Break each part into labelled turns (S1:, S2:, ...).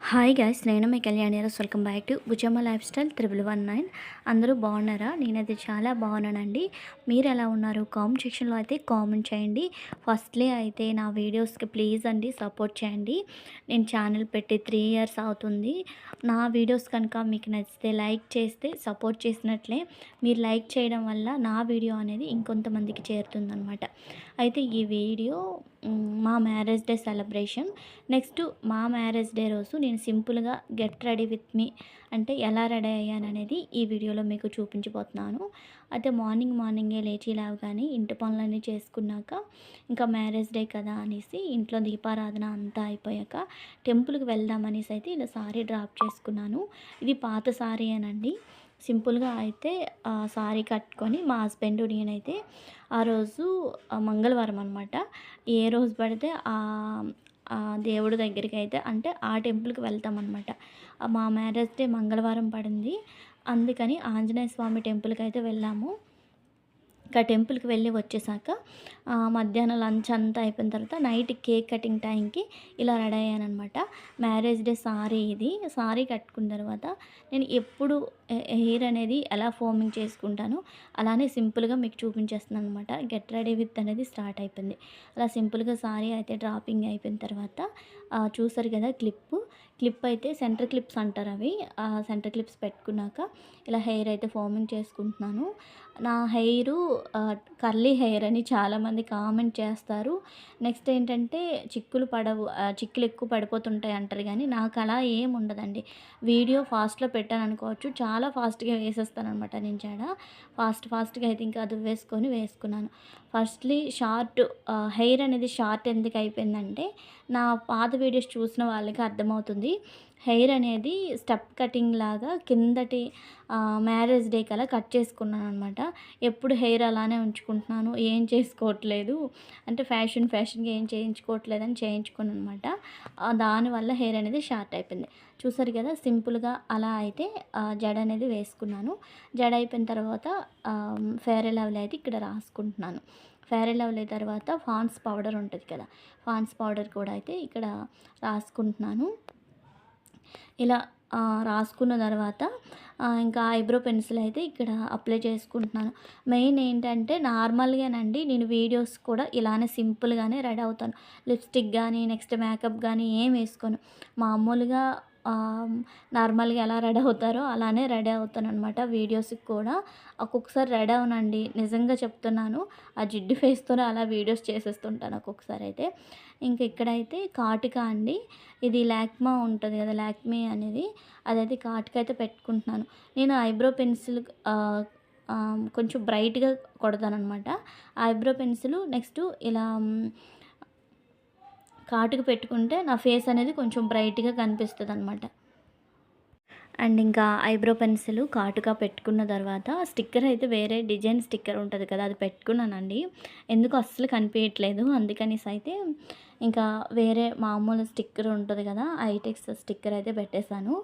S1: Hi guys, నేను మీ Kalyani. Welcome back to Bhujamma lifestyle 1119. అందరూ బాగున్నారా? నేనైతే చాలా బాగున్నానండి. మీరు ఎలా ఉన్నారు? కామెంట్ సెక్షన్లో అయితే కామెంట్ చేయండి. ఫస్ట్లీ అయితే నా వీడియోస్కి ప్లీజ్ అండి సపోర్ట్ చేయండి. నేను ఛానల్ పెట్టి 3 ఇయర్స్ అవుతుంది. నా వీడియోస్ కనుక మీకు నచ్చితే లైక్ చేస్తే సపోర్ట్ చేసినట్లే. మీరు లైక్ చేయడం వల్ల నా వీడియో అనేది ఇంకొంతమందికి చేరుతుందనమాట. అయితే ఈ వీడియో మా మ్యారేజ్ డే సెలబ్రేషన్. నెక్స్ట్ మా మ్యారేజ్ డే రోజు నేను సింపుల్గా గెట్ రెడీ విత్ మీ అంటే ఎలా రెడీ అయ్యాననేది ఈ వీడియోలో మీకు చూపించబోతున్నాను. అయితే మార్నింగే లేచి లేవగానే ఇంటి పనులన్నీ చేసుకున్నాక ఇంకా మ్యారేజ్ డే కదా అనేసి ఇంట్లో దీపారాధన అంతా అయిపోయాక టెంపుల్కి వెళ్దామనేసి అయితే ఇలా సారీ డ్రాప్ చేసుకున్నాను. ఇది పాత సారీ అనండి. సింపుల్గా అయితే సారీ కట్టుకొని మా హస్బెండ్ నేనైతే ఆ రోజు మంగళవారం అనమాట. ఏ రోజు పడితే దేవుడి దగ్గరికి అయితే అంటే ఆ టెంపుల్కి వెళ్తామన్నమాట. మా మ్యారేజ్ డే మంగళవారం పడింది. అందుకని ఆంజనేయ స్వామి టెంపుల్కి అయితే వెళ్ళాము. ఇంకా టెంపుల్కి వెళ్ళి వచ్చేసాక మధ్యాహ్నం లంచ్ అంతా అయిపోయిన తర్వాత నైట్ కేక్ కటింగ్ టైంకి ఇలా రెడీ అయ్యానమాట. మ్యారేజ్ డే సారీ ఇది. సారీ కట్టుకున్న తర్వాత నేను ఎప్పుడు హెయిర్ అనేది ఎలా ఫోమింగ్ చేసుకుంటానో అలానే సింపుల్గా మీకు చూపించేస్తున్నాను అనమాట. గెట్ రెడీ విత్ అనేది స్టార్ట్ అయిపోయింది. అలా సింపుల్గా సారీ అయితే డ్రాపింగ్ అయిపోయిన తర్వాత చూసారు కదా క్లిప్ అయితే సెంటర్ క్లిప్స్ అంటారు అవి. సెంటర్ క్లిప్స్ పెట్టుకున్నాక ఇలా హెయిర్ అయితే ఫోమింగ్ చేసుకుంటున్నాను. నా హెయిరు కర్లీ హెయిర్ అని చాలామంది కామెంట్ చేస్తారు. నెక్స్ట్ ఏంటంటే చిక్కులు ఎక్కువ పడిపోతుంటాయి అంటారు, కానీ నాకు అలా ఏం ఉండదండి. వీడియో ఫాస్ట్లో పెట్టాను అనుకోవచ్చు, చాలా ఫాస్ట్గా వేసేస్తాను అనమాట. నేను ఫాస్ట్గా అయితే ఇంకా అది వేసుకున్నాను. ఫస్ట్లీ హెయిర్ అనేది షార్ట్ ఎందుకు అయిపోయిందంటే నా పాత వీడియోస్ చూసిన వాళ్ళకి అర్థమవుతుంది. హెయిర్ అనేది స్టెప్ కటింగ్ లాగా కిందటి మ్యారేజ్ డే కలా కట్ చేసుకున్నాను అనమాట. ఎప్పుడు హెయిర్ అలానే ఉంచుకుంటున్నాను, ఏం చేసుకోవట్లేదు. అంటే ఫ్యాషన్గా ఏం చేయించుకోవట్లేదని చేయించుకున్నాను అనమాట. దానివల్ల హెయిర్ అనేది షార్ట్ అయిపోయింది. చూసారు కదా, సింపుల్గా అలా అయితే జడ అనేది వేసుకున్నాను. జడ అయిపోయిన తర్వాత ఫెయిర్ అండ్ లవ్లీ అయితే ఇక్కడ రాసుకుంటున్నాను. ఫెయిర్ అండ్ లవ్లీ తర్వాత పాండ్స్ పౌడర్ ఉంటుంది కదా, పాండ్స్ పౌడర్ కూడా అయితే ఇక్కడ రాసుకుంటున్నాను. ఇలా రాసుకున్న తర్వాత ఇంకా ఐబ్రో పెన్సిల్ అయితే ఇక్కడ అప్లై చేసుకుంటున్నాను. మెయిన్ ఏంటంటే నార్మల్గానండి నేను వీడియోస్ కూడా ఇలానే సింపుల్గానే రెడీ అవుతాను. లిప్స్టిక్ కానీ నెక్స్ట్ మేకప్ కానీ ఏం వేసుకోను. మామూలుగా నార్మల్గా ఎలా రెడీ అవుతారో అలానే రెడీ అవుతాను అనమాట. వీడియోస్కి కూడా ఒక్కొక్కసారి రెడీ అవునండి, నిజంగా చెప్తున్నాను. ఆ జిడ్డు ఫేస్తోనే అలా వీడియోస్ చేసేస్తుంటాను ఒక్కొక్కసారి అయితే. ఇంక ఇక్కడైతే కాటుక అండి, ఇది లాక్మా ఉంటుంది కదా, లాక్మీ అనేది, అదైతే కాటుక అయితే పెట్టుకుంటున్నాను. నేను ఐబ్రో పెన్సిల్ కొంచెం బ్రైట్గా కొడతానమాట. ఐబ్రో పెన్సిల్ నెక్స్ట్ ఇలా కాటుక పెట్టుకుంటే నా ఫేస్ అనేది కొంచెం బ్రైట్గా కనిపిస్తుంది అనమాట. అండ్ ఇంకా ఐబ్రో పెన్సిల్ కాటుగా పెట్టుకున్న తర్వాత స్టిక్కర్ అయితే వేరే డిజైన్ స్టిక్కర్ ఉంటుంది కదా, అది పెట్టుకున్నానండి. ఎందుకు అస్సలు కనిపించట్లేదు, అందుకనేసి అయితే ఇంకా వేరే మామూలు స్టిక్కర్ ఉంటుంది కదా, ఐటెక్స్ స్టిక్కర్ అయితే పెట్టేశాను,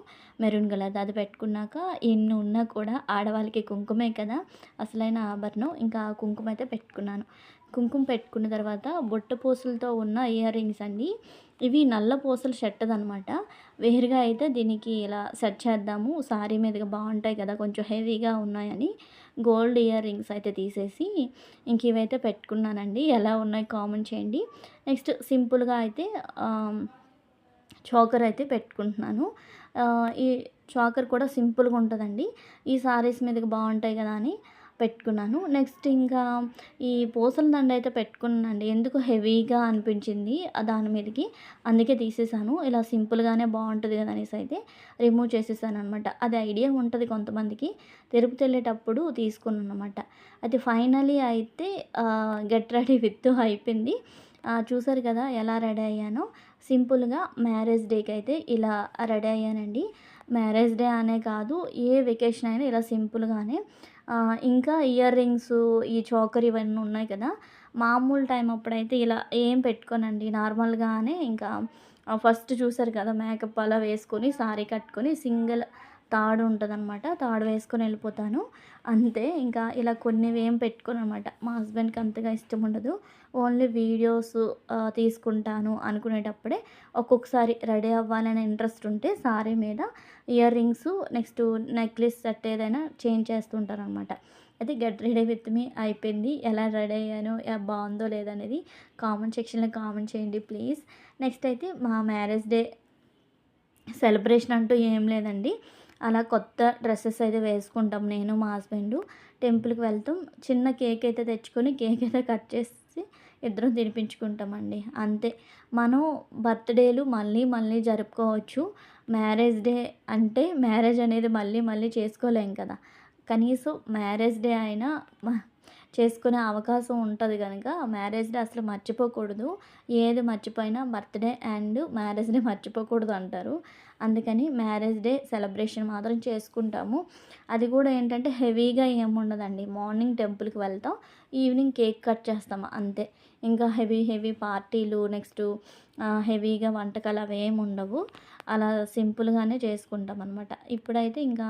S1: మెరూన్ కలర్. అది పెట్టుకున్నాక ఎన్ని ఉన్నా కూడా ఆడవాళ్ళకి కుంకుమే కదా అసలైన ఆభరణం. ఇంకా కుంకుమ అయితే పెట్టుకున్నాను. కుంకుమ పెట్టుకున్న తర్వాత బొట్ట పూసలతో ఉన్న ఇయర్ రింగ్స్ అండి. ఇవి నల్ల పూసల షర్ట్ అనమాట. వేరుగా అయితే దీనికి ఇలా సెట్ చేద్దాము, సారీ మీదగా బాగుంటాయి కదా, కొంచెం హెవీగా ఉన్నాయని గోల్డ్ ఇయర్ రింగ్స్ అయితే తీసేసి ఇంక ఇవైతే పెట్టుకున్నానండి. ఎలా ఉన్నాయి కామెంట్ చేయండి. నెక్స్ట్ సింపుల్గా అయితే చోకర్ అయితే పెట్టుకుంటున్నాను. ఈ చోకర్ కూడా సింపుల్గా ఉంటుందండి. ఈ సారీస్ మీదకి బాగుంటాయి కదా అని పెట్టుకున్నాను. నెక్స్ట్ ఇంకా ఈ పూసల దండ అయితే పెట్టుకున్నానండి. ఎందుకు హెవీగా అనిపించింది దాని మీదకి, అందుకే తీసేసాను. ఇలా సింపుల్గానే బాగుంటుంది కదా అనేసి అయితే రిమూవ్ చేసేసాను అనమాట. అది ఐడియా ఉంటుంది కొంతమందికి. తిరుపతి వెళ్ళేటప్పుడు తీసుకున్నాను అనమాట. అది ఫైనలీ అయితే గెట్ రెడీ విత్ అయిపోయింది. చూసారు కదా ఎలా రెడీ అయ్యానో. సింపుల్గా మ్యారేజ్ డేకి అయితే ఇలా రెడీ అయ్యానండి. మ్యారేజ్ డే అనే కాదు, ఏ వెకేషన్ అయినా ఇలా సింపుల్గానే. ఇంకా ఇయర్ రింగ్స్, ఈ చోకర్ ఇవన్నీ ఉన్నాయి కదా, మామూలు టైం అప్పుడైతే ఇలా ఏం పెట్టుకోనండి, నార్మల్గానే ఇంకా ఫస్ట్ చూసారు కదా మేకప్ అలా వేసుకొని సారీ కట్టుకొని సింగిల్ తాడు ఉంటుందన్నమాట. తాడు వేసుకొని వెళ్ళిపోతాను. అంతే. ఇంకా ఇలా కొన్ని ఏం పెట్టుకోననమాట. మా హస్బెండ్‌కి అంతగా ఇష్టం ఉండదు. ఓన్లీ వీడియోస్ తీసుకుంటాను అనుకునేటప్పుడే ఒక్కొక్కసారి రెడీ అవ్వాలనే ఇంట్రెస్ట్ ఉంటే సారీ మీద ear rings next necklace set ఏదైనా చేంజ్ చేస్తూ ఉంటాననమాట. అయితే గెట్ రెడీ విత్ మీ అయిపోయింది. ఎలా రెడీ అయ్యానో బాగుందో లేదనేది కామెంట్ సెక్షన్‌లో కామెంట్ చేయండి ప్లీజ్. నెక్స్ట్ అయితే మా మ్యారేజ్ డే సెలబ్రేషన్ అంటూ ఏం లేదండి. అలా కొత్త డ్రెసెస్ అయితే వేసుకుంటాం నేను, మా హస్బెండు. టెంపుల్‌కి వెళ్తాం. చిన్న కేక్ అయితే తెచ్చుకొని కేక్ అయితే కట్ చేసి ఇద్దరం తినిపించుకుంటామండి. అంతే. మనం బర్త్‌డేలు మళ్ళీ మళ్ళీ జరుపుకోవచ్చు. మ్యారేజ్ డే అంటే మ్యారేజ్ అనేది మళ్ళీ మళ్ళీ చేసుకోలేం కదా! కనీసం మ్యారేజ్ డే అయినా చేసుకునే అవకాశం ఉంటది గనక మ్యారేజ్ డే అసలు మర్చిపోకూడదు. ఏది మర్చిపోయినా బర్త్‌డే అండ్ మ్యారేజ్ డే మర్చిపోకూడదు అంటారు. అందుకని మ్యారేజ్ డే సెలబ్రేషన్ మాత్రం చేసుకుంటాము. అది కూడా ఏంటంటే హెవీగా ఏముండదండి. మార్నింగ్ టెంపుల్‌కి వెళ్తాం. ఈవినింగ్ కేక్ కట్ చేస్తాం అంతే. ఇంకా హెవీ హెవీ పార్టీలు నెక్స్టు హెవీగా వంటకాలు అవేమి ఉండవు. అలా సింపుల్‌గానే చేసుకుంటామనమాట. ఇప్పుడైతే ఇంకా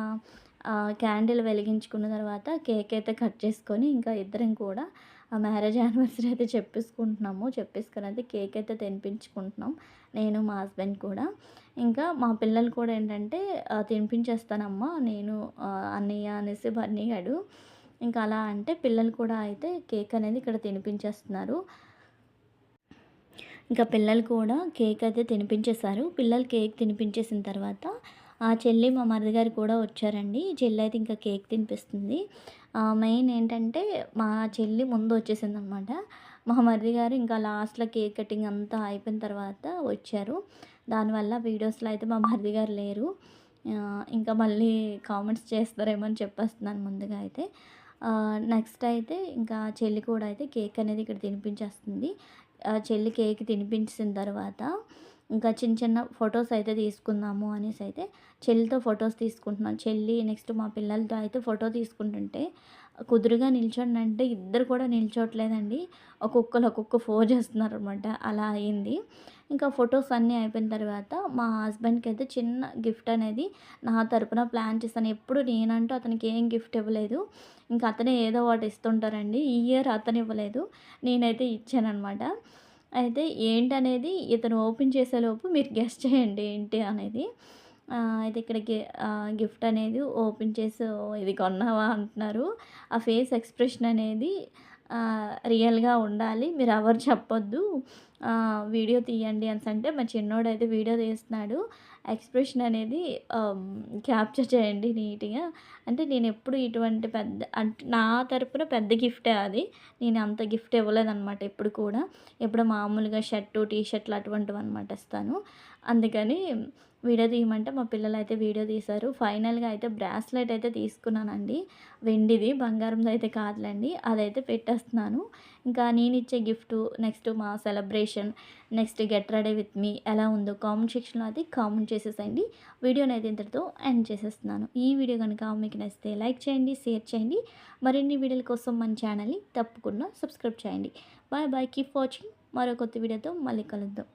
S1: క్యాండిల్ వెలిగించుకున్న తర్వాత కేక్ అయితే కట్ చేసుకొని ఇంకా ఇద్దరం కూడా ఆ మ్యారేజ్ యానివర్సరీ అయితే చెప్పేసుకుంటున్నాము. చెప్పేసుకొని అయితే కేక్ అయితే తినిపించుకుంటున్నాం. నేను మా హస్బెండ్ కూడా. ఇంకా మా పిల్లలు కూడా ఏంటంటే తినిపించేస్తానమ్మా నేను అన్నయ్య అనేసి బన్నీగాడు. ఇంకా అలా అంటే పిల్లలు కూడా అయితే కేక్ అనేది ఇక్కడ తినిపించేస్తున్నారు. ఇంకా పిల్లలు కూడా కేక్ అయితే తినిపించేశారు. పిల్లలు కేక్ తినిపించేసిన తర్వాత చెల్లి మా మరిది గారు కూడా వచ్చారండి. చెల్లి అయితే ఇంకా కేక్ తినిపిస్తుంది. మెయిన్ ఏంటంటే మా చెల్లి ముందు వచ్చేసిందనమాట. మా మరిది గారు ఇంకా లాస్ట్‌లో కేక్ కటింగ్ అంతా అయిపోయిన తర్వాత వచ్చారు. దానివల్ల వీడియోస్‌లో అయితే మా మరిది గారు లేరు. ఇంకా మళ్ళీ కామెంట్స్ చేస్తారేమో అని చెప్పేస్తున్నాను ముందుగా అయితే. నెక్స్ట్ అయితే ఇంకా చెల్లి కూడా అయితే కేక్ అనేది ఇక్కడ తినిపించేస్తుంది. చెల్లి కేక్ తినిపించిన తర్వాత ఇంకా చిన్న చిన్న ఫొటోస్ అయితే తీసుకుందాము అనేసి అయితే చెల్లితో ఫొటోస్ తీసుకుంటున్నాను. చెల్లి నెక్స్ట్ మా పిల్లలతో అయితే ఫోటో తీసుకుంటుంటే కుదురుగా నిల్చోండి అంటే ఇద్దరు కూడా నిల్చోట్లేదండి. ఒక్కొక్కరు ఒక్కొక్క పోజ్ చేస్తున్నారనమాట. అలా అయింది. ఇంకా ఫొటోస్ అన్నీ అయిపోయిన తర్వాత మా హస్బెండ్‌కి అయితే చిన్న గిఫ్ట్ అనేది నా తరపున ప్లాన్ చేశాను. ఎప్పుడు నేనంటూ అతనికి ఏం గిఫ్ట్ ఇవ్వలేదు. ఇంకా అతనే ఏదో ఒకటి ఇస్తుంటారండి. ఈ ఇయర్ అతను ఇవ్వలేదు. నేనైతే ఇచ్చాననమాట. అయితే ఏంటనేది ఇతను ఓపెన్ చేసేలోపు మీరు గెస్ చేయండి ఏంటి అనేది. అయితే ఇక్కడ గిఫ్ట్ అనేది ఓపెన్ చేసి ఇది కొన్నావా అంటున్నారు. ఆ ఫేస్ ఎక్స్‌ప్రెషన్ అనేది రియల్‌గా ఉండాలి. మీరెవరు చెప్పొద్దు. వీడియో తీయండి అనేసంటే మా చిన్నోడైతే వీడియో తీస్తున్నాడు. ఎక్స్‌ప్రెషన్ అనేది క్యాప్చర్ చేయండి నీట్‌గా. అంటే నేనెప్పుడు ఇటువంటి పెద్ద అంటే నా తరపున పెద్ద గిఫ్టే అది. నేను అంత గిఫ్ట్ ఇవ్వలేదనమాట ఎప్పుడు కూడా. ఎప్పుడు మామూలుగా షర్టు, టీ షర్ట్‌లు అటువంటివన్నమాట ఇస్తాను. అందుకని వీడియో తీయమంటే మా పిల్లలైతే వీడియో తీశారు. ఫైనల్‌గా అయితే బ్రాస్లెట్ అయితే తీసుకున్నానండి. వెండిది, బంగారంది అయితే కాదులెండి. అదైతే పెట్టేస్తున్నాను. ఇంకా నేనిచ్చే గిఫ్టు, నెక్స్ట్ మా celebration, next get ready with మీ ఎలా ఉందో కామెంట్ సెక్షన్‌లో అయితే కామెంట్ చేసేసేయండి. వీడియోనైతే ఇంతటితో ఎండ్ చేసేస్తున్నాను. ఈ వీడియో కనుక మీకు నచ్చితే లైక్ చేయండి, షేర్ చేయండి. మరిన్ని వీడియోల కోసం మన ఛానల్‌ని తప్పకుండా సబ్స్క్రైబ్ చేయండి. Bye bye. Keep watching. మరో కొత్త వీడియోతో మళ్ళీ కలుద్దాం.